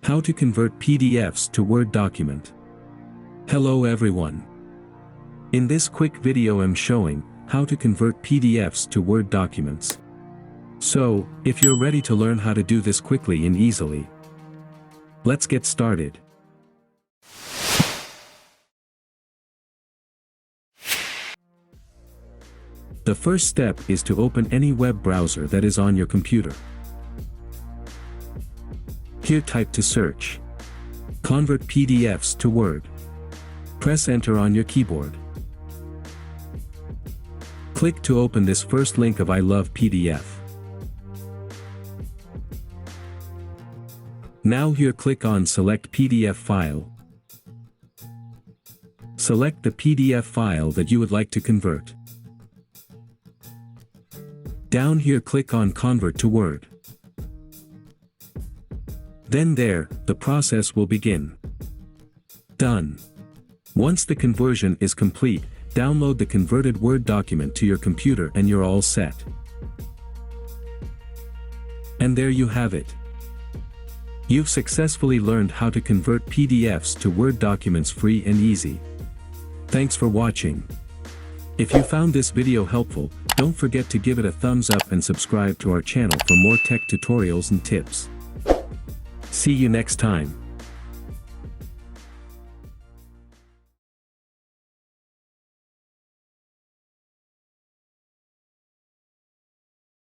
How to convert PDFs to Word document. Hello everyone. In this quick video I'm showing how to convert PDFs to Word documents. So, if you're ready to learn how to do this quickly and easily, let's get started. The first step is to open any web browser that is on your computer. Here type to search. Convert PDFs to Word. Press Enter on your keyboard. Click to open this first link of I love PDF. Now here click on Select PDF file. Select the PDF file that you would like to convert. Down here click on Convert to Word. Then there, the process will begin. Done. Once the conversion is complete, download the converted Word document to your computer and you're all set. And there you have it. You've successfully learned how to convert PDFs to Word documents free and easy. Thanks for watching. If you found this video helpful, don't forget to give it a thumbs up and subscribe to our channel for more tech tutorials and tips. See you next time.